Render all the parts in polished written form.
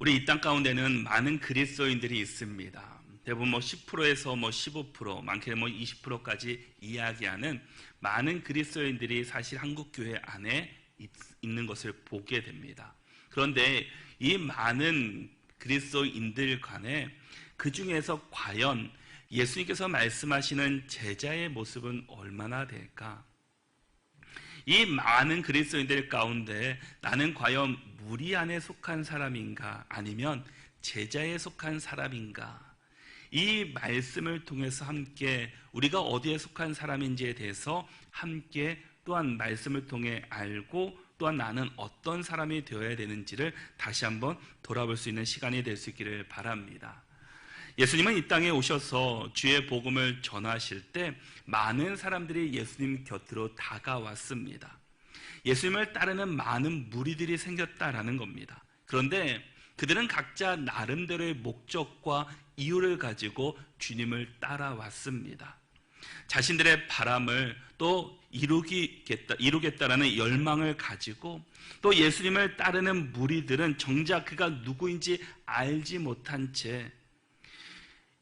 우리 이 땅 가운데는 많은 그리스도인들이 있습니다. 대부분 10%에서 15%, 많게는 20%까지 이야기하는 많은 그리스도인들이 사실 한국 교회 안에 있는 것을 보게 됩니다. 그런데 이 많은 그리스도인들 간에 그 중에서 과연 예수님께서 말씀하시는 제자의 모습은 얼마나 될까? 이 많은 그리스도인들 가운데 나는 과연 무리 안에 속한 사람인가 아니면 제자에 속한 사람인가? 이 말씀을 통해서 함께 우리가 어디에 속한 사람인지에 대해서 함께 또한 말씀을 통해 알고 또한 나는 어떤 사람이 되어야 되는지를 다시 한번 돌아볼 수 있는 시간이 될 수 있기를 바랍니다. 예수님은 이 땅에 오셔서 주의 복음을 전하실 때 많은 사람들이 예수님 곁으로 다가왔습니다. 예수님을 따르는 많은 무리들이 생겼다라는 겁니다. 그런데 그들은 각자 나름대로의 목적과 이유를 가지고 주님을 따라왔습니다. 자신들의 바람을 또 이루겠다라는 열망을 가지고 또 예수님을 따르는 무리들은 정작 그가 누구인지 알지 못한 채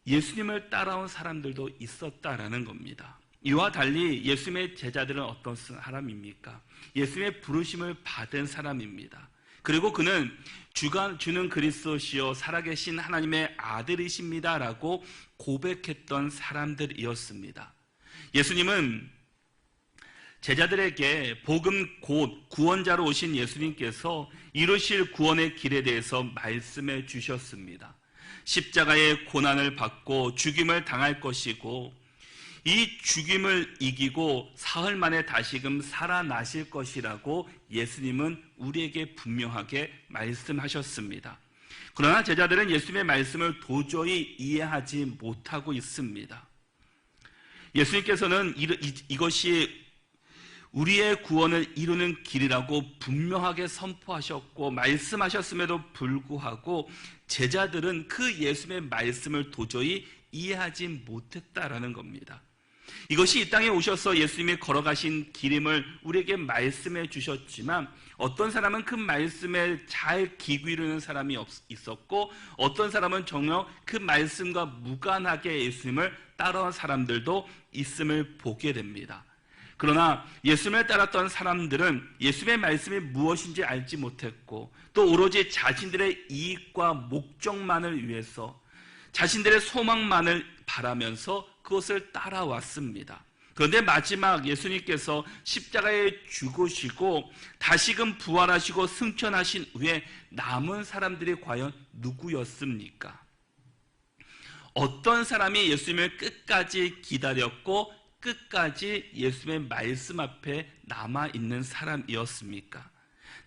예수님을 따라온 사람들도 있었다라는 겁니다. 이와 달리 예수님의 제자들은 어떤 사람입니까? 예수님의 부르심을 받은 사람입니다. 그리고 그는 주는 그리스도시요 살아계신 하나님의 아들이십니다라고 고백했던 사람들이었습니다. 예수님은 제자들에게 복음 곧 구원자로 오신 예수님께서 이루실 구원의 길에 대해서 말씀해 주셨습니다. 십자가의 고난을 받고 죽임을 당할 것이고 이 죽임을 이기고 사흘 만에 다시금 살아나실 것이라고 예수님은 우리에게 분명하게 말씀하셨습니다. 그러나 제자들은 예수님의 말씀을 도저히 이해하지 못하고 있습니다. 예수님께서는 이것이 우리의 구원을 이루는 길이라고 분명하게 선포하셨고 말씀하셨음에도 불구하고 제자들은 그 예수님의 말씀을 도저히 이해하지 못했다라는 겁니다. 이것이 이 땅에 오셔서 예수님이 걸어가신 길임을 우리에게 말씀해 주셨지만 어떤 사람은 그 말씀에 잘 귀기르는 사람이 있었고 어떤 사람은 전혀 그 말씀과 무관하게 예수님을 따라온 사람들도 있음을 보게 됩니다. 그러나 예수님을 따랐던 사람들은 예수님의 말씀이 무엇인지 알지 못했고 또 오로지 자신들의 이익과 목적만을 위해서 자신들의 소망만을 바라면서 그것을 따라왔습니다. 그런데 마지막 예수님께서 십자가에 죽으시고 다시금 부활하시고 승천하신 후에 남은 사람들이 과연 누구였습니까? 어떤 사람이 예수님을 끝까지 기다렸고 끝까지 예수님의 말씀 앞에 남아있는 사람이었습니까?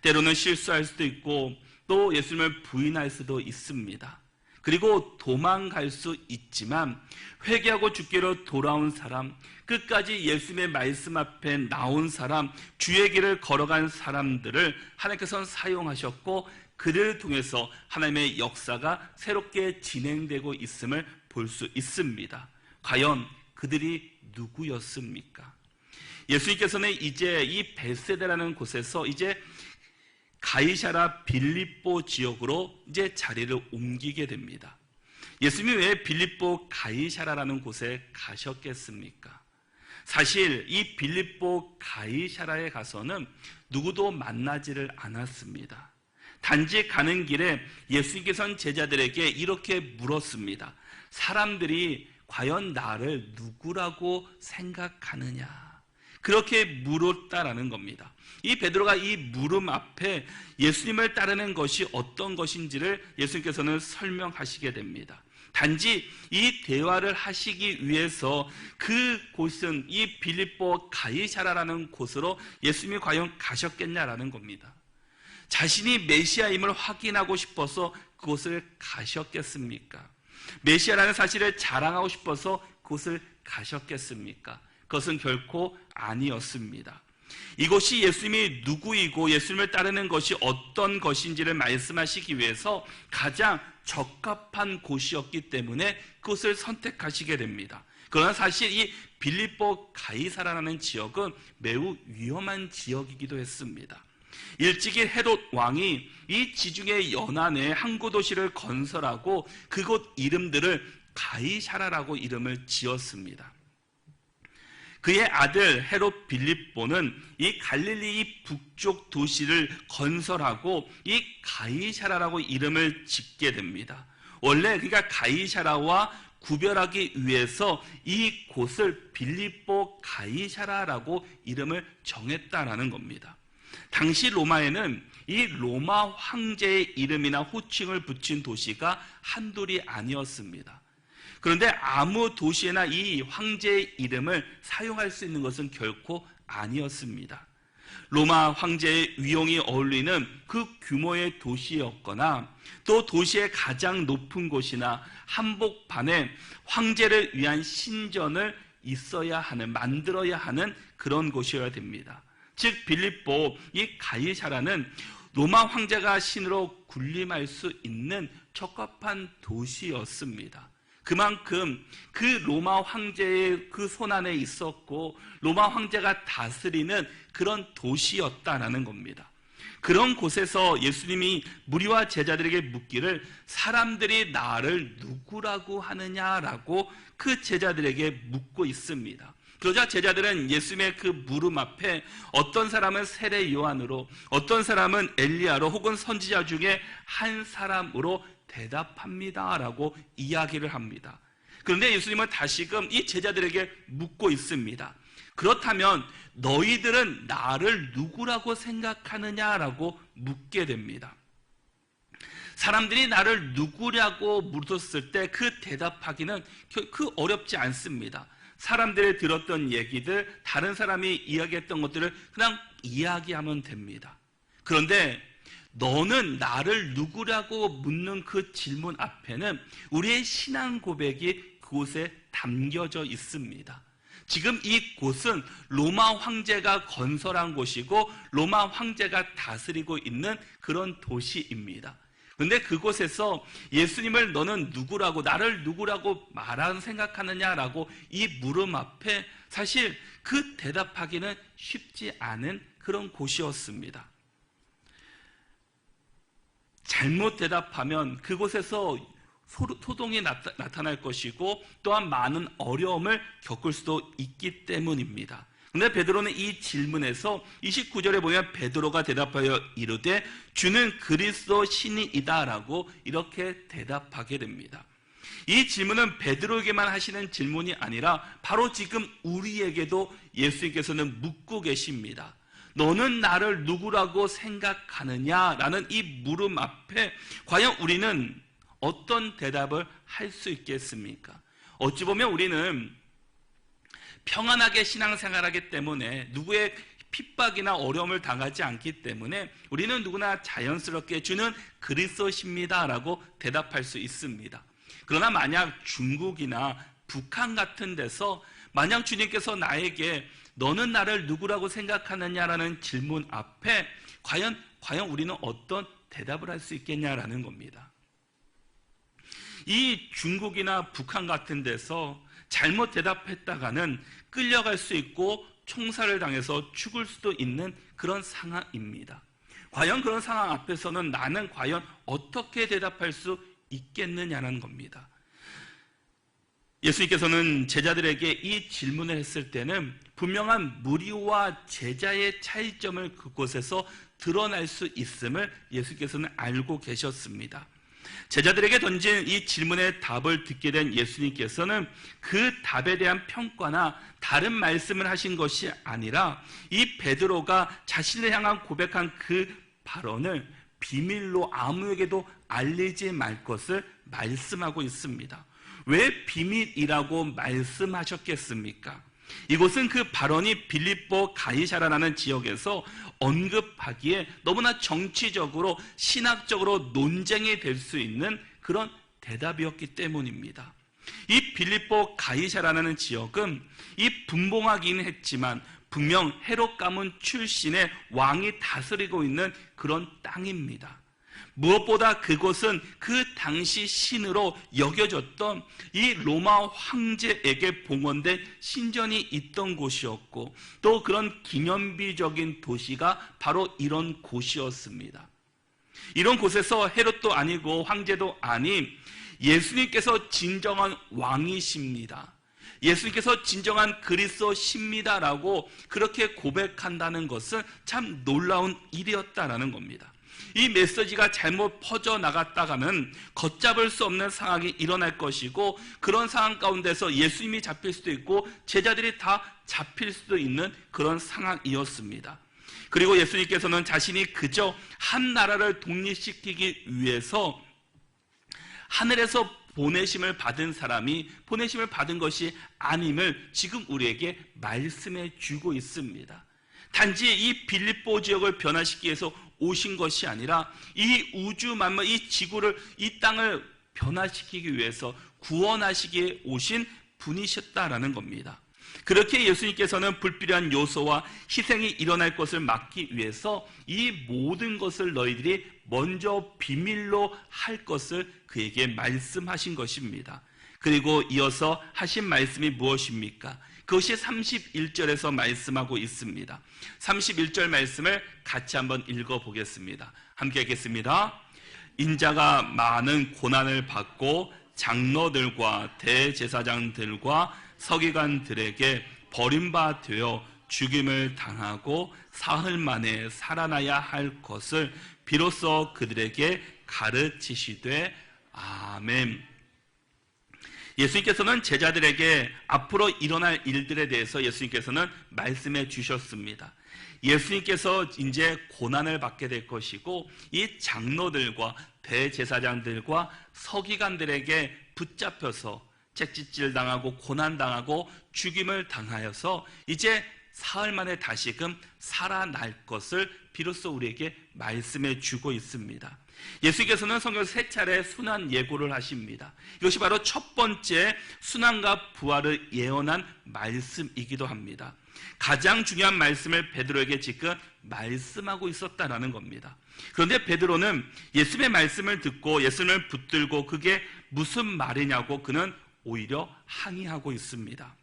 때로는 실수할 수도 있고 또 예수님을 부인할 수도 있습니다. 그리고 도망갈 수 있지만 회개하고 주께로 돌아온 사람, 끝까지 예수님의 말씀 앞에 나온 사람, 주의 길을 걸어간 사람들을 하나님께서는 사용하셨고 그들을 통해서 하나님의 역사가 새롭게 진행되고 있음을 볼 수 있습니다. 과연 그들이 누구였습니까? 예수님께서는 이제 이 벳세다라는 곳에서 이제 가이사랴 빌립보 지역으로 이제 자리를 옮기게 됩니다. 예수님이 왜 빌립보 가이사랴라는 곳에 가셨겠습니까? 사실 이 빌립보 가이사랴에 가서는 누구도 만나지를 않았습니다. 단지 가는 길에 예수님께서는 제자들에게 이렇게 물었습니다. 사람들이 과연 나를 누구라고 생각하느냐? 그렇게 물었다라는 겁니다. 이 베드로가 이 물음 앞에 예수님을 따르는 것이 어떤 것인지를 예수님께서는 설명하시게 됩니다. 단지 이 대화를 하시기 위해서 그 곳은 이 빌립보 가이사랴라는 곳으로 예수님이 과연 가셨겠냐라는 겁니다. 자신이 메시아임을 확인하고 싶어서 그곳을 가셨겠습니까? 메시아라는 사실을 자랑하고 싶어서 그곳을 가셨겠습니까? 그것은 결코 아니었습니다. 이곳이 예수님이 누구이고 예수님을 따르는 것이 어떤 것인지를 말씀하시기 위해서 가장 적합한 곳이었기 때문에 그것을 선택하시게 됩니다. 그러나 사실 이 빌립보 가이사랴라는 지역은 매우 위험한 지역이기도 했습니다. 일찍이 헤롯 왕이 이 지중해 연안에 항구 도시를 건설하고 그곳 이름들을 가이사라라고 이름을 지었습니다. 그의 아들 헤롯 빌립보는 이 갈릴리 북쪽 도시를 건설하고 이 가이사라라고 이름을 짓게 됩니다. 원래 그러니까 가이사라와 구별하기 위해서 이 곳을 빌립보 가이사라라고 이름을 정했다라는 겁니다. 당시 로마에는 이 로마 황제의 이름이나 호칭을 붙인 도시가 한둘이 아니었습니다. 그런데 아무 도시에나 이 황제의 이름을 사용할 수 있는 것은 결코 아니었습니다. 로마 황제의 위용이 어울리는 그 규모의 도시였거나 또 도시의 가장 높은 곳이나 한복판에 황제를 위한 신전을 만들어야 하는 그런 곳이어야 됩니다. 즉 빌립보 이 가이사라는 로마 황제가 신으로 군림할 수 있는 적합한 도시였습니다. 그만큼 그 로마 황제의 그 손안에 있었고 로마 황제가 다스리는 그런 도시였다라는 겁니다. 그런 곳에서 예수님이 무리와 제자들에게 묻기를 사람들이 나를 누구라고 하느냐라고 그 제자들에게 묻고 있습니다. 그러자 제자들은 예수님의 그 물음 앞에 어떤 사람은 세례 요한으로, 어떤 사람은 엘리야로, 혹은 선지자 중에 한 사람으로 대답합니다라고 이야기를 합니다. 그런데 예수님은 다시금 이 제자들에게 묻고 있습니다. 그렇다면 너희들은 나를 누구라고 생각하느냐라고 묻게 됩니다. 사람들이 나를 누구라고 물었을 때 그 대답하기는 그 어렵지 않습니다. 사람들이 들었던 얘기들, 다른 사람이 이야기했던 것들을 그냥 이야기하면 됩니다. 그런데 너는 나를 누구라고 묻는 그 질문 앞에는 우리의 신앙 고백이 그곳에 담겨져 있습니다. 지금 이곳은 로마 황제가 건설한 곳이고 로마 황제가 다스리고 있는 그런 도시입니다. 그런데 그곳에서 예수님을 너는 누구라고, 나를 누구라고 생각하느냐라고 이 물음 앞에 사실 그 대답하기는 쉽지 않은 그런 곳이었습니다. 잘못 대답하면 그곳에서 소동이 나타날 것이고 또한 많은 어려움을 겪을 수도 있기 때문입니다. 그런데 베드로는 이 질문에서 29절에 보면 베드로가 대답하여 이르되 주는 그리스도 신이이다라고 이렇게 대답하게 됩니다. 이 질문은 베드로에게만 하시는 질문이 아니라 바로 지금 우리에게도 예수님께서는 묻고 계십니다. 너는 나를 누구라고 생각하느냐라는 이 물음 앞에 과연 우리는 어떤 대답을 할 수 있겠습니까? 어찌 보면 우리는 평안하게 신앙생활하기 때문에 누구의 핍박이나 어려움을 당하지 않기 때문에 우리는 누구나 자연스럽게 주는 그리스도십니다라고 대답할 수 있습니다. 그러나 만약 중국이나 북한 같은 데서 만약 주님께서 나에게 너는 나를 누구라고 생각하느냐라는 질문 앞에 과연 우리는 어떤 대답을 할 수 있겠냐라는 겁니다. 이 중국이나 북한 같은 데서 잘못 대답했다가는 끌려갈 수 있고 총살을 당해서 죽을 수도 있는 그런 상황입니다. 과연 그런 상황 앞에서는 나는 과연 어떻게 대답할 수 있겠느냐는 겁니다. 예수님께서는 제자들에게 이 질문을 했을 때는 분명한 무리와 제자의 차이점을 그곳에서 드러날 수 있음을 예수님께서는 알고 계셨습니다. 제자들에게 던진 이 질문의 답을 듣게 된 예수님께서는 그 답에 대한 평가나 다른 말씀을 하신 것이 아니라 이 베드로가 자신을 향한 고백한 그 발언을 비밀로 아무에게도 알리지 말 것을 말씀하고 있습니다. 왜 비밀이라고 말씀하셨겠습니까? 이곳은 그 발언이 빌립보 가이사라라는 지역에서 언급하기에 너무나 정치적으로 신학적으로 논쟁이 될 수 있는 그런 대답이었기 때문입니다. 이 빌립보 가이사라라는 지역은 이 분봉하기는 했지만 분명 헤롯 가문 출신의 왕이 다스리고 있는 그런 땅입니다. 무엇보다 그곳은 그 당시 신으로 여겨졌던 이 로마 황제에게 봉헌된 신전이 있던 곳이었고, 또 그런 기념비적인 도시가 바로 이런 곳이었습니다. 이런 곳에서 헤롯도 아니고 황제도 아닌 예수님께서 진정한 왕이십니다, 예수님께서 진정한 그리스도십니다라고 그렇게 고백한다는 것은 참 놀라운 일이었다라는 겁니다. 이 메시지가 잘못 퍼져나갔다가는 걷잡을 수 없는 상황이 일어날 것이고, 그런 상황 가운데서 예수님이 잡힐 수도 있고 제자들이 다 잡힐 수도 있는 그런 상황이었습니다. 그리고 예수님께서는 자신이 그저 한 나라를 독립시키기 위해서 하늘에서 보내심을 받은 사람이 보내심을 받은 것이 아님을 지금 우리에게 말씀해 주고 있습니다. 단지 이 빌립보 지역을 변화시키기 위해서 오신 것이 아니라 이 우주 만물, 이 지구를, 이 땅을 변화시키기 위해서 구원하시기에 오신 분이셨다라는 겁니다. 그렇게 예수님께서는 불필요한 요소와 희생이 일어날 것을 막기 위해서 이 모든 것을 너희들이 먼저 비밀로 할 것을 그에게 말씀하신 것입니다. 그리고 이어서 하신 말씀이 무엇입니까? 그것이 31절에서 말씀하고 있습니다. 31절 말씀을 같이 한번 읽어보겠습니다. 함께 읽겠습니다. 인자가 많은 고난을 받고 장로들과 대제사장들과 서기관들에게 버림받아 죽임을 당하고 사흘 만에 살아나야 할 것을 비로소 그들에게 가르치시되 아멘. 예수님께서는 제자들에게 앞으로 일어날 일들에 대해서 예수님께서는 말씀해 주셨습니다. 예수님께서 이제 고난을 받게 될 것이고, 이 장로들과 대제사장들과 서기관들에게 붙잡혀서 채찍질 당하고 고난당하고 죽임을 당하여서 이제 사흘 만에 다시금 살아날 것을 비로소 우리에게 말씀해 주고 있습니다. 예수께서는 성경 3차례 순환 예고를 하십니다. 이것이 바로 첫 번째 순환과 부활을 예언한 말씀이기도 합니다. 가장 중요한 말씀을 베드로에게 지금 말씀하고 있었다라는 겁니다. 그런데 베드로는 예수님의 말씀을 듣고 예수님을 붙들고 그게 무슨 말이냐고 그는 오히려 항의하고 있습니다.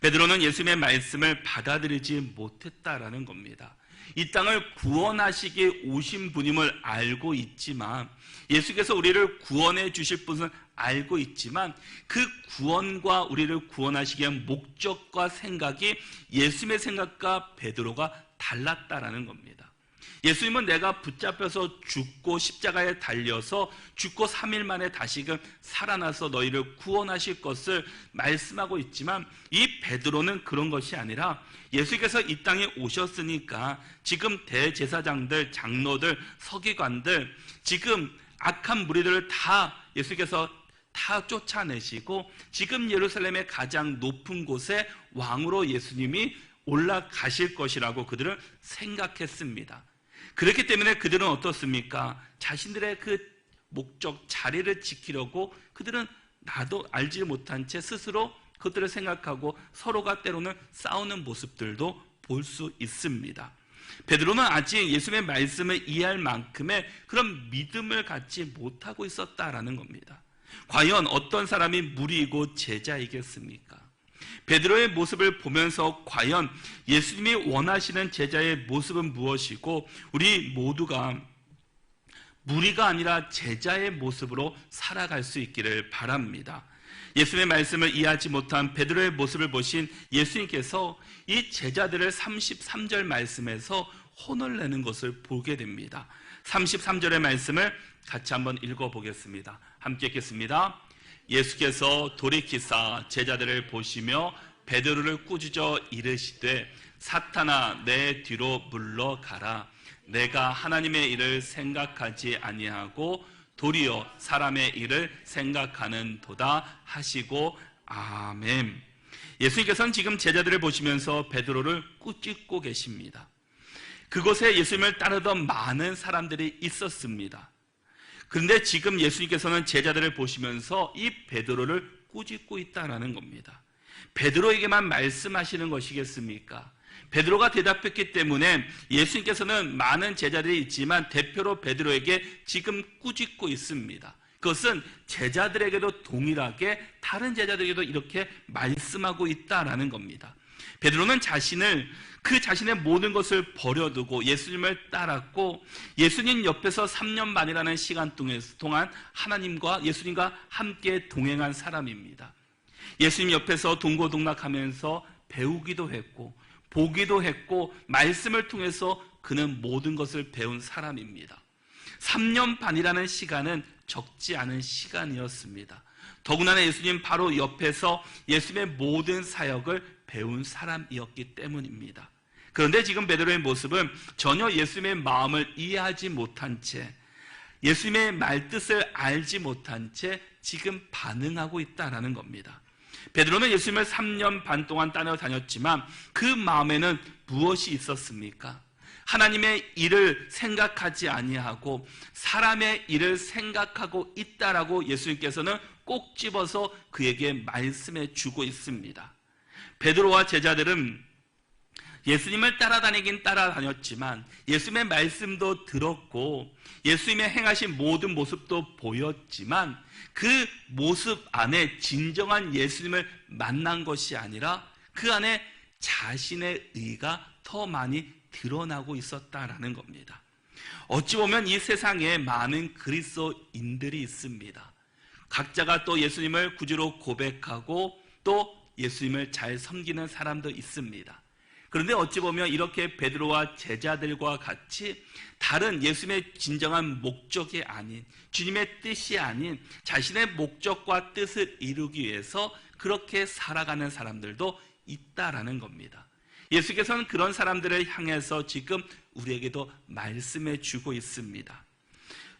베드로는 예수님의 말씀을 받아들이지 못했다라는 겁니다. 이 땅을 구원하시기 오신 분임을 알고 있지만, 예수께서 우리를 구원해 주실 분은 알고 있지만, 그 구원과 우리를 구원하시기 위한 목적과 생각이 예수님의 생각과 베드로가 달랐다라는 겁니다. 예수님은 내가 붙잡혀서 죽고 십자가에 달려서 죽고 3일 만에 다시금 살아나서 너희를 구원하실 것을 말씀하고 있지만, 이 베드로는 그런 것이 아니라 예수께서 이 땅에 오셨으니까 지금 대제사장들, 장로들, 서기관들, 지금 악한 무리들을 다 예수께서 다 쫓아내시고 지금 예루살렘의 가장 높은 곳에 왕으로 예수님이 올라가실 것이라고 그들은 생각했습니다. 그렇기 때문에 그들은 어떻습니까? 자신들의 그 목적, 자리를 지키려고 그들은 나도 알지 못한 채 스스로 그것들을 생각하고 서로가 때로는 싸우는 모습들도 볼 수 있습니다. 베드로는 아직 예수님의 말씀을 이해할 만큼의 그런 믿음을 갖지 못하고 있었다라는 겁니다. 과연 어떤 사람이 무리이고 제자이겠습니까? 베드로의 모습을 보면서 과연 예수님이 원하시는 제자의 모습은 무엇이고, 우리 모두가 무리가 아니라 제자의 모습으로 살아갈 수 있기를 바랍니다. 예수님의 말씀을 이해하지 못한 베드로의 모습을 보신 예수님께서 이 제자들을 33절 말씀에서 혼을 내는 것을 보게 됩니다. 33절의 말씀을 같이 한번 읽어보겠습니다. 함께 읽겠습니다. 예수께서 돌이키사 제자들을 보시며 베드로를 꾸짖어 이르시되 사탄아 내 뒤로 물러가라. 내가 하나님의 일을 생각하지 아니하고 도리어 사람의 일을 생각하는 도다 하시고 아멘. 예수님께서는 지금 제자들을 보시면서 베드로를 꾸짖고 계십니다. 그곳에 예수님을 따르던 많은 사람들이 있었습니다. 그런데 지금 예수님께서는 제자들을 보시면서 이 베드로를 꾸짖고 있다는 겁니다. 베드로에게만 말씀하시는 것이겠습니까? 베드로가 대답했기 때문에 예수님께서는 많은 제자들이 있지만 대표로 베드로에게 지금 꾸짖고 있습니다. 그것은 제자들에게도 동일하게 다른 제자들에게도 이렇게 말씀하고 있다라는 겁니다. 베드로는 그 자신의 모든 것을 버려두고 예수님을 따랐고, 예수님 옆에서 3년 반이라는 시간 동안 예수님과 함께 동행한 사람입니다. 예수님 옆에서 동고동락하면서 배우기도 했고 보기도 했고 말씀을 통해서 그는 모든 것을 배운 사람입니다. 3년 반이라는 시간은 적지 않은 시간이었습니다. 더군다나 예수님 바로 옆에서 예수님의 모든 사역을 배운 사람이었기 때문입니다. 그런데 지금 베드로의 모습은 전혀 예수님의 마음을 이해하지 못한 채, 예수님의 말뜻을 알지 못한 채 지금 반응하고 있다는 겁니다. 베드로는 예수님을 3년 반 동안 따라다녔지만 그 마음에는 무엇이 있었습니까? 하나님의 일을 생각하지 아니하고 사람의 일을 생각하고 있다라고 예수님께서는 꼭 집어서 그에게 말씀해 주고 있습니다. 베드로와 제자들은 예수님을 따라다니긴 따라다녔지만 예수님의 말씀도 들었고 예수님의 행하신 모든 모습도 보였지만 그 모습 안에 진정한 예수님을 만난 것이 아니라 그 안에 자신의 의가 더 많이 드러나고 있었다라는 겁니다. 어찌 보면 이 세상에 많은 그리스도인들이 있습니다. 각자가 또 예수님을 구주로 고백하고 또 예수님을 잘 섬기는 사람도 있습니다. 그런데 어찌 보면 이렇게 베드로와 제자들과 같이 다른 예수님의 진정한 목적이 아닌, 주님의 뜻이 아닌 자신의 목적과 뜻을 이루기 위해서 그렇게 살아가는 사람들도 있다라는 겁니다. 예수께서는 그런 사람들을 향해서 지금 우리에게도 말씀해 주고 있습니다.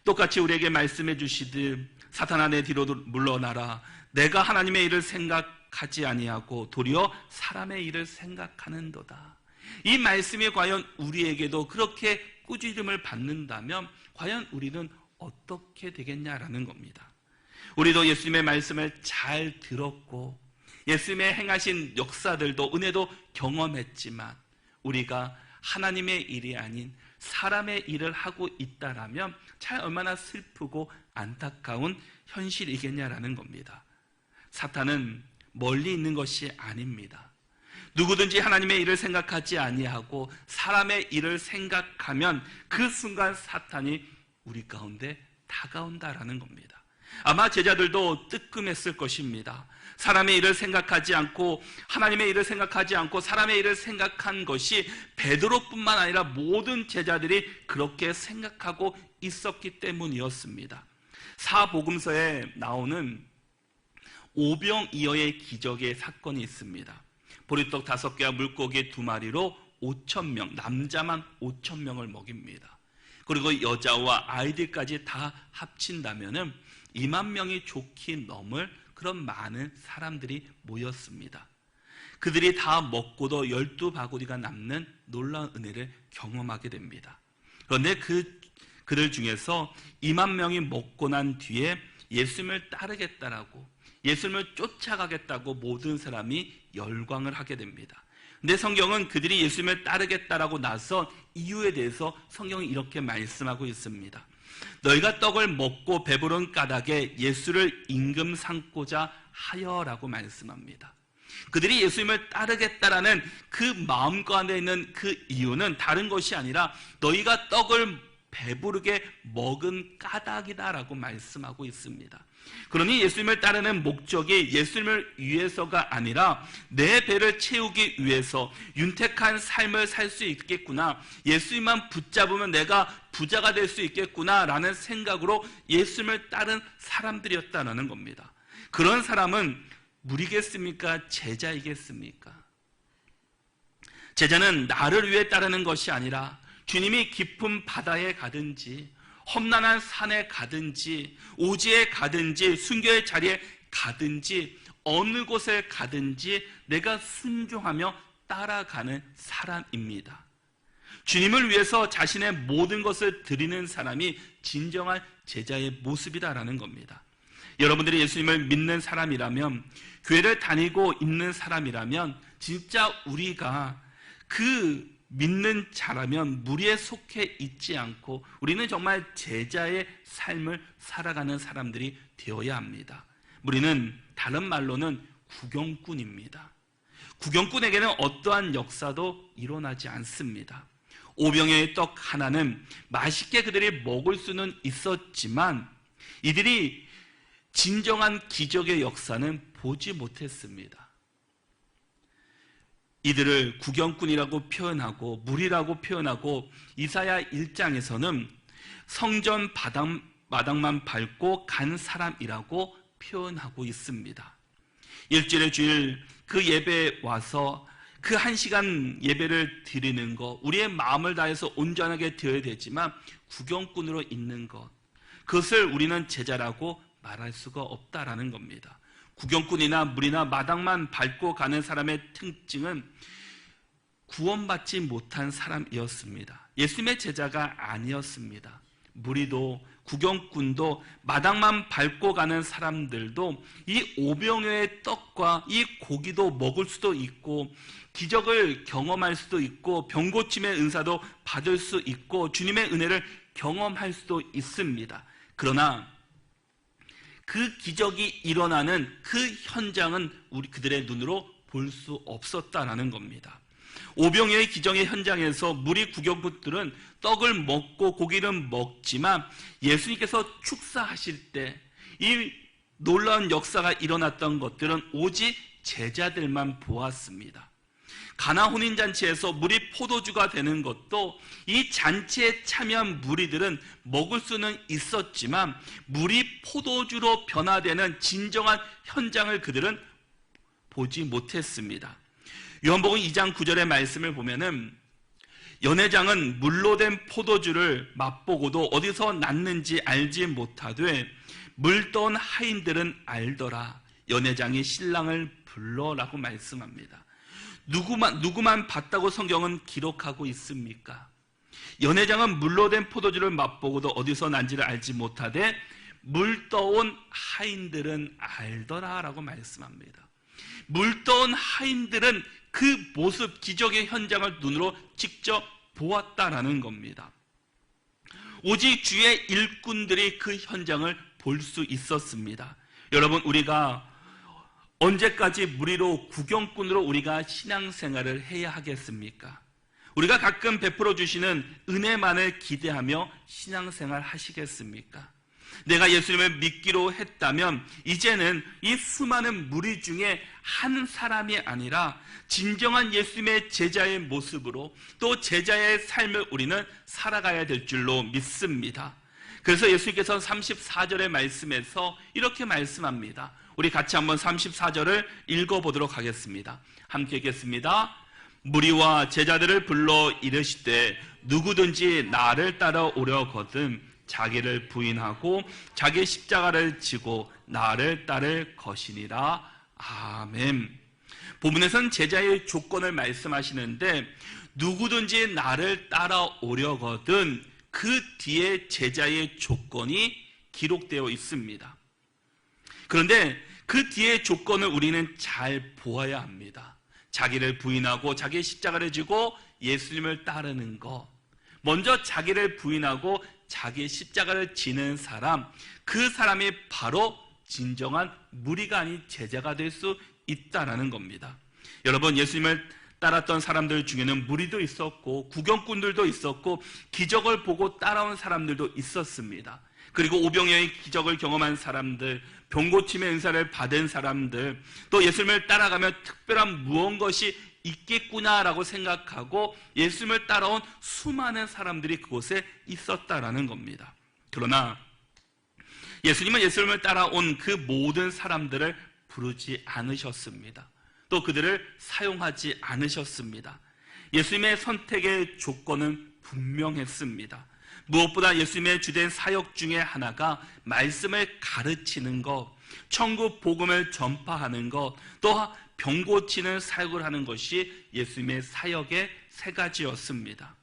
똑같이 우리에게 말씀해 주시듯 사탄아 내 뒤로 물러나라. 내가 하나님의 일을 생각하지 아니하고 도리어 사람의 일을 생각하는도다. 이 말씀이 과연 우리에게도 그렇게 꾸짖음을 받는다면 과연 우리는 어떻게 되겠냐라는 겁니다. 우리도 예수님의 말씀을 잘 들었고 예수님의 행하신 역사들도 은혜도 경험했지만 우리가 하나님의 일이 아닌 사람의 일을 하고 있다라면 참 얼마나 슬프고 안타까운 현실이겠냐라는 겁니다. 사탄은 멀리 있는 것이 아닙니다. 누구든지 하나님의 일을 생각하지 아니하고 사람의 일을 생각하면 그 순간 사탄이 우리 가운데 다가온다라는 겁니다. 아마 제자들도 뜨끔했을 것입니다. 사람의 일을 생각하지 않고 하나님의 일을 생각하지 않고 사람의 일을 생각한 것이 베드로뿐만 아니라 모든 제자들이 그렇게 생각하고 있었기 때문이었습니다. 사복음서에 나오는 오병이어의 기적의 사건이 있습니다. 보리떡 5개와 물고기 2마리로 5,000명, 남자만 5,000명을 먹입니다. 그리고 여자와 아이들까지 다 합친다면은 2만 명이 좋게 넘을 그런 많은 사람들이 모였습니다. 그들이 다 먹고도 12바구니가 남는 놀라운 은혜를 경험하게 됩니다. 그런데 그들 중에서 2만 명이 먹고 난 뒤에 예수님을 따르겠다라고, 예수님을 쫓아가겠다고 모든 사람이 열광을 하게 됩니다. 근데 성경은 그들이 예수님을 따르겠다라고 나선 이유에 대해서 성경이 이렇게 말씀하고 있습니다. 너희가 떡을 먹고 배부른 까닭에 예수를 임금 삼고자 하여라고 말씀합니다. 그들이 예수님을 따르겠다라는 그 마음 가운데 있는 그 이유는 다른 것이 아니라 너희가 떡을 배부르게 먹은 까닭이다라고 말씀하고 있습니다. 그러니 예수님을 따르는 목적이 예수님을 위해서가 아니라 내 배를 채우기 위해서 윤택한 삶을 살 수 있겠구나, 예수님만 붙잡으면 내가 부자가 될 수 있겠구나 라는 생각으로 예수님을 따른 사람들이었다는 겁니다. 그런 사람은 무리겠습니까? 제자이겠습니까? 제자는 나를 위해 따르는 것이 아니라 주님이 깊은 바다에 가든지 험난한 산에 가든지 오지에 가든지 순교의 자리에 가든지 어느 곳에 가든지 내가 순종하며 따라가는 사람입니다. 주님을 위해서 자신의 모든 것을 드리는 사람이 진정한 제자의 모습이다라는 겁니다. 여러분들이 예수님을 믿는 사람이라면, 교회를 다니고 있는 사람이라면 진짜 우리가 그 믿는 자라면 무리에 속해 있지 않고 우리는 정말 제자의 삶을 살아가는 사람들이 되어야 합니다. 우리는 다른 말로는 구경꾼입니다. 구경꾼에게는 어떠한 역사도 일어나지 않습니다. 오병이의 떡 하나는 맛있게 그들이 먹을 수는 있었지만 이들이 진정한 기적의 역사는 보지 못했습니다. 이들을 구경꾼이라고 표현하고 무리라고 표현하고 이사야 1장에서는 성전 마당만 밟고 간 사람이라고 표현하고 있습니다. 일주일의 주일 그 예배에 와서 그 1시간 예배를 드리는 것, 우리의 마음을 다해서 온전하게 드려야 되지만 구경꾼으로 있는 것, 그것을 우리는 제자라고 말할 수가 없다라는 겁니다. 구경꾼이나 무리나 마당만 밟고 가는 사람의 특징은 구원받지 못한 사람이었습니다. 예수님의 제자가 아니었습니다. 무리도 구경꾼도 마당만 밟고 가는 사람들도 이 오병이어의 떡과 이 고기도 먹을 수도 있고 기적을 경험할 수도 있고 병 고침의 은사도 받을 수 있고 주님의 은혜를 경험할 수도 있습니다. 그러나 그 기적이 일어나는 그 현장은 그들의 눈으로 볼 수 없었다라는 겁니다. 오병이어의 기적의 현장에서 무리 구경꾼들은 떡을 먹고 고기를 먹지만 예수님께서 축사하실 때 이 놀라운 역사가 일어났던 것들은 오직 제자들만 보았습니다. 가나 혼인잔치에서 물이 포도주가 되는 것도 이 잔치에 참여한 무리들은 먹을 수는 있었지만 물이 포도주로 변화되는 진정한 현장을 그들은 보지 못했습니다. 요한복음 2장 9절의 말씀을 보면은 연회장은 물로 된 포도주를 맛보고도 어디서 났는지 알지 못하되 물 떠온 하인들은 알더라. 연회장이 신랑을 불러라고 말씀합니다. 누구만 봤다고 성경은 기록하고 있습니까? 연회장은 물로 된 포도주를 맛보고도 어디서 난지를 알지 못하되 물 떠온 하인들은 알더라 라고 말씀합니다. 물 떠온 하인들은 그 모습, 기적의 현장을 눈으로 직접 보았다라는 겁니다. 오직 주의 일꾼들이 그 현장을 볼 수 있었습니다. 여러분, 우리가 언제까지 무리로 구경꾼으로 우리가 신앙생활을 해야 하겠습니까? 우리가 가끔 베풀어 주시는 은혜만을 기대하며 신앙생활 하시겠습니까? 내가 예수님을 믿기로 했다면 이제는 이 수많은 무리 중에 한 사람이 아니라 진정한 예수님의 제자의 모습으로 또 제자의 삶을 우리는 살아가야 될 줄로 믿습니다. 그래서 예수님께서 34절의 말씀에서 이렇게 말씀합니다. 우리 같이 한번 34절을 읽어보도록 하겠습니다. 함께 읽겠습니다. 무리와 제자들을 불러 이르시되 누구든지 나를 따라오려거든 자기를 부인하고 자기 십자가를 지고 나를 따를 것이니라. 아멘. 본문에서는 제자의 조건을 말씀하시는데 누구든지 나를 따라오려거든 그 뒤에 제자의 조건이 기록되어 있습니다. 그런데 그 뒤의 조건을 우리는 잘 보아야 합니다. 자기를 부인하고 자기 십자가를 지고 예수님을 따르는 것. 먼저 자기를 부인하고 자기 십자가를 지는 사람, 그 사람이 바로 진정한 무리가 아닌 제자가 될 수 있다라는 겁니다. 여러분, 예수님을 따랐던 사람들 중에는 무리도 있었고 구경꾼들도 있었고 기적을 보고 따라온 사람들도 있었습니다. 그리고 오병이어의 기적을 경험한 사람들, 병고침의 은사를 받은 사람들, 또 예수님을 따라가면 특별한 무언것이 있겠구나라고 생각하고 예수님을 따라온 수많은 사람들이 그곳에 있었다라는 겁니다. 그러나 예수님을 따라온 그 모든 사람들을 부르지 않으셨습니다. 또 그들을 사용하지 않으셨습니다. 예수님의 선택의 조건은 분명했습니다. 무엇보다 예수님의 주된 사역 중에 하나가 말씀을 가르치는 것, 천국 복음을 전파하는 것, 또 병 고치는 사역을 하는 것이 예수님의 사역의 세 가지였습니다.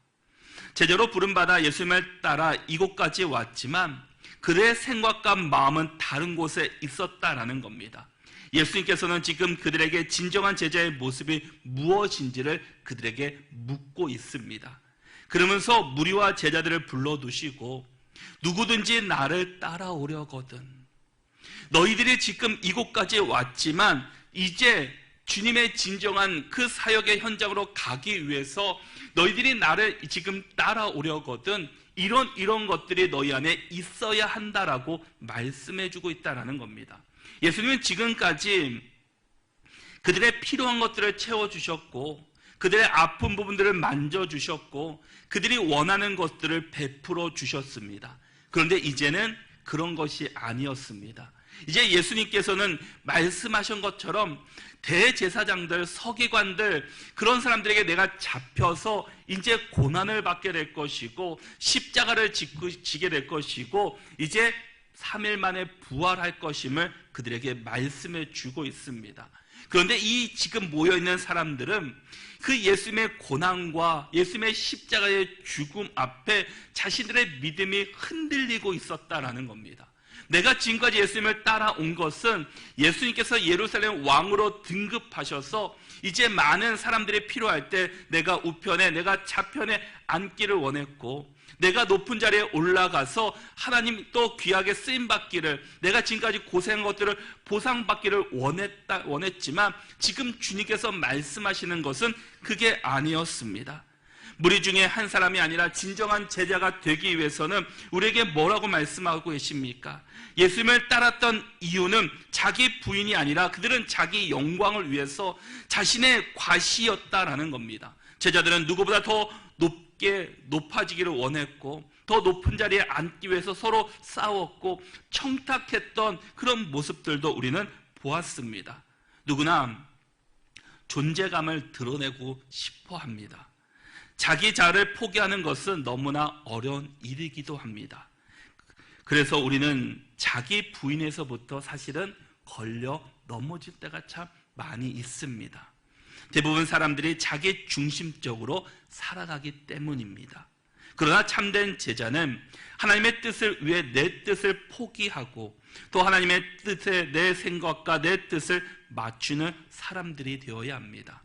제자로 부름받아 예수님을 따라 이곳까지 왔지만 그들의 생각과 마음은 다른 곳에 있었다라는 겁니다. 예수님께서는 지금 그들에게 진정한 제자의 모습이 무엇인지를 그들에게 묻고 있습니다. 그러면서 무리와 제자들을 불러두시고 누구든지 나를 따라오려거든. 너희들이 지금 이곳까지 왔지만 이제 주님의 진정한 그 사역의 현장으로 가기 위해서 너희들이 나를 지금 따라오려거든 이런 것들이 너희 안에 있어야 한다라고 말씀해주고 있다는 겁니다. 예수님은 지금까지 그들의 필요한 것들을 채워주셨고 그들의 아픈 부분들을 만져주셨고 그들이 원하는 것들을 베풀어 주셨습니다. 그런데 이제는 그런 것이 아니었습니다. 이제 예수님께서는 말씀하신 것처럼 대제사장들, 서기관들 그런 사람들에게 내가 잡혀서 이제 고난을 받게 될 것이고 십자가를 지게 될 것이고 이제 3일 만에 부활할 것임을 그들에게 말씀해 주고 있습니다. 그런데 이 지금 모여있는 사람들은 그 예수님의 고난과 예수님의 십자가의 죽음 앞에 자신들의 믿음이 흔들리고 있었다라는 겁니다. 내가 지금까지 예수님을 따라온 것은 예수님께서 예루살렘 왕으로 등급하셔서 이제 많은 사람들이 필요할 때 내가 우편에 내가 좌편에 앉기를 원했고 내가 높은 자리에 올라가서 하나님 또 귀하게 쓰임받기를 내가 지금까지 고생한 것들을 보상받기를 원했지만 지금 주님께서 말씀하시는 것은 그게 아니었습니다. 무리 중에 한 사람이 아니라 진정한 제자가 되기 위해서는 우리에게 뭐라고 말씀하고 계십니까? 예수님을 따랐던 이유는 자기 부인이 아니라 그들은 자기 영광을 위해서 자신의 과시였다라는 겁니다. 제자들은 누구보다 더 높아지기를 원했고 더 높은 자리에 앉기 위해서 서로 싸웠고 청탁했던 그런 모습들도 우리는 보았습니다. 누구나 존재감을 드러내고 싶어 합니다. 자기 자아를 포기하는 것은 너무나 어려운 일이기도 합니다. 그래서 우리는 자기 부인에서부터 사실은 걸려 넘어질 때가 참 많이 있습니다. 대부분 사람들이 자기 중심적으로 살아가기 때문입니다. 그러나 참된 제자는 하나님의 뜻을 위해 내 뜻을 포기하고 또 하나님의 뜻에 내 생각과 내 뜻을 맞추는 사람들이 되어야 합니다.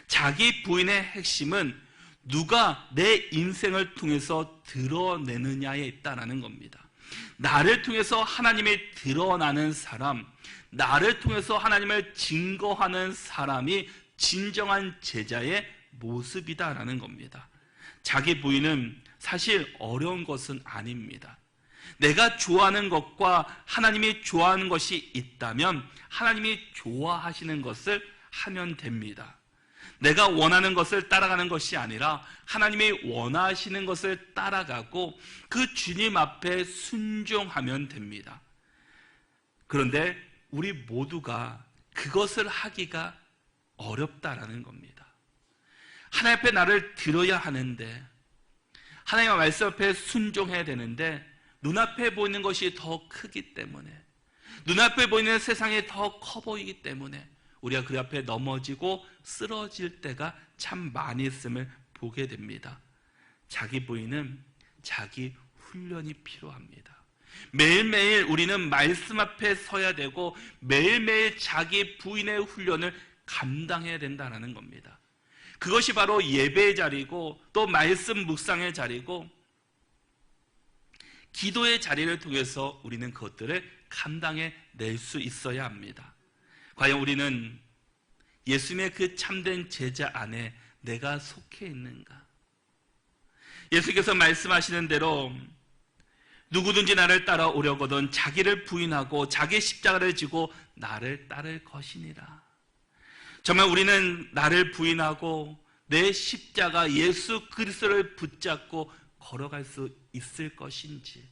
자기 부인의 핵심은 누가 내 인생을 통해서 드러내느냐에 있다는 겁니다. 나를 통해서 하나님이 드러나는 사람, 나를 통해서 하나님을 증거하는 사람이 진정한 제자의 모습이다라는 겁니다. 자기 부인은 사실 어려운 것은 아닙니다. 내가 좋아하는 것과 하나님이 좋아하는 것이 있다면 하나님이 좋아하시는 것을 하면 됩니다. 내가 원하는 것을 따라가는 것이 아니라 하나님이 원하시는 것을 따라가고 그 주님 앞에 순종하면 됩니다. 그런데 우리 모두가 그것을 하기가 어렵다라는 겁니다. 하나님 앞에 나를 들어야 하는데 하나님의 말씀 앞에 순종해야 되는데 눈앞에 보이는 것이 더 크기 때문에 눈앞에 보이는 세상이 더 커 보이기 때문에 우리가 그 앞에 넘어지고 쓰러질 때가 참 많이 있음을 보게 됩니다. 자기 부인은 자기 훈련이 필요합니다. 매일매일 우리는 말씀 앞에 서야 되고 매일매일 자기 부인의 훈련을 감당해야 된다는 겁니다. 그것이 바로 예배의 자리고 또 말씀 묵상의 자리고 기도의 자리를 통해서 우리는 그것들을 감당해 낼 수 있어야 합니다. 과연 우리는 예수님의 그 참된 제자 안에 내가 속해 있는가? 예수께서 말씀하시는 대로 누구든지 나를 따라오려거든 자기를 부인하고 자기 십자가를 지고 나를 따를 것이니라. 정말 우리는 나를 부인하고 내 십자가 예수 그리스도를 붙잡고 걸어갈 수 있을 것인지,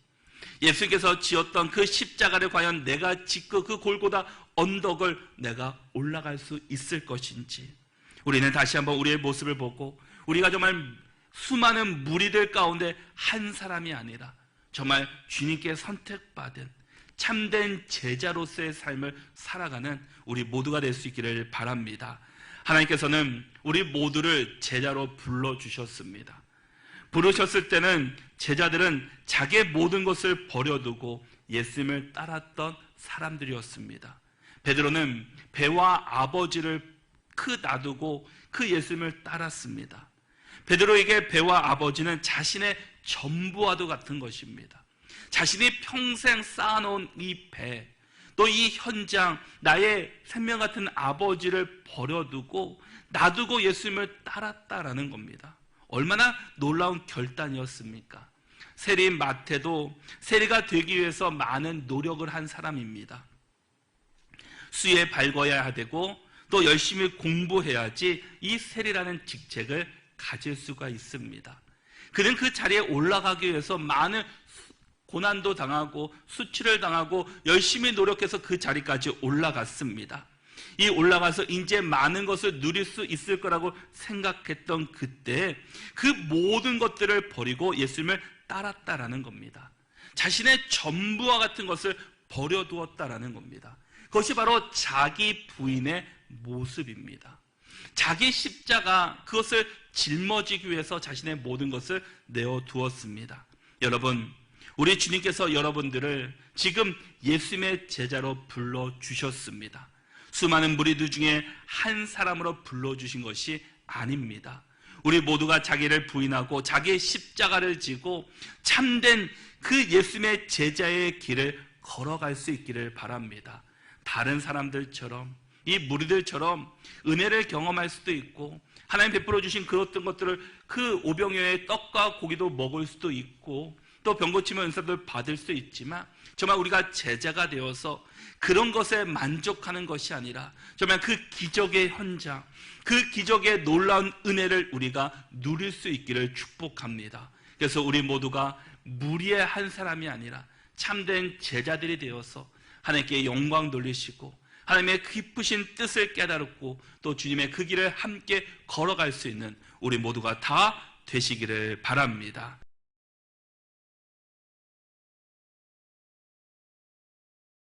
예수께서 지었던 그 십자가를 과연 내가 짓고 그 골고다 언덕을 내가 올라갈 수 있을 것인지, 우리는 다시 한번 우리의 모습을 보고 우리가 정말 수많은 무리들 가운데 한 사람이 아니라 정말 주님께 선택받은 참된 제자로서의 삶을 살아가는 우리 모두가 될 수 있기를 바랍니다. 하나님께서는 우리 모두를 제자로 불러주셨습니다. 부르셨을 때는 제자들은 자기의 모든 것을 버려두고 예수님을 따랐던 사람들이었습니다. 베드로는 배와 아버지를 놔두고 그 예수님을 따랐습니다. 베드로에게 배와 아버지는 자신의 전부와도 같은 것입니다. 자신이 평생 쌓아놓은 이 배, 또 이 현장, 나의 생명 같은 아버지를 버려두고 놔두고 예수님을 따랐다라는 겁니다. 얼마나 놀라운 결단이었습니까? 세리인 마태도 세리가 되기 위해서 많은 노력을 한 사람입니다. 수에 밝아야 되고 또 열심히 공부해야지 이 세리라는 직책을 가질 수가 있습니다. 그는 그 자리에 올라가기 위해서 많은 고난도 당하고 수치를 당하고 열심히 노력해서 그 자리까지 올라갔습니다. 이 올라가서 이제 많은 것을 누릴 수 있을 거라고 생각했던 그때 그 모든 것들을 버리고 예수님을 따랐다라는 겁니다. 자신의 전부와 같은 것을 버려두었다라는 겁니다. 그것이 바로 자기 부인의 모습입니다. 자기 십자가, 그것을 짊어지기 위해서 자신의 모든 것을 내어두었습니다. 여러분, 우리 주님께서 여러분들을 지금 예수님의 제자로 불러주셨습니다. 수많은 무리들 중에 한 사람으로 불러주신 것이 아닙니다. 우리 모두가 자기를 부인하고 자기의 십자가를 지고 참된 그 예수님의 제자의 길을 걸어갈 수 있기를 바랍니다. 다른 사람들처럼, 이 무리들처럼 은혜를 경험할 수도 있고 하나님 베풀어 주신 그런 것들을 그 오병이어의 떡과 고기도 먹을 수도 있고 또 병 고치면 은사도 받을 수 있지만 정말 우리가 제자가 되어서 그런 것에 만족하는 것이 아니라 정말 그 기적의 현장, 그 기적의 놀라운 은혜를 우리가 누릴 수 있기를 축복합니다. 그래서 우리 모두가 무리의 한 사람이 아니라 참된 제자들이 되어서 하나님께 영광 돌리시고 하나님의 깊으신 뜻을 깨달았고 또 주님의 그 길을 함께 걸어갈 수 있는 우리 모두가 다 되시기를 바랍니다.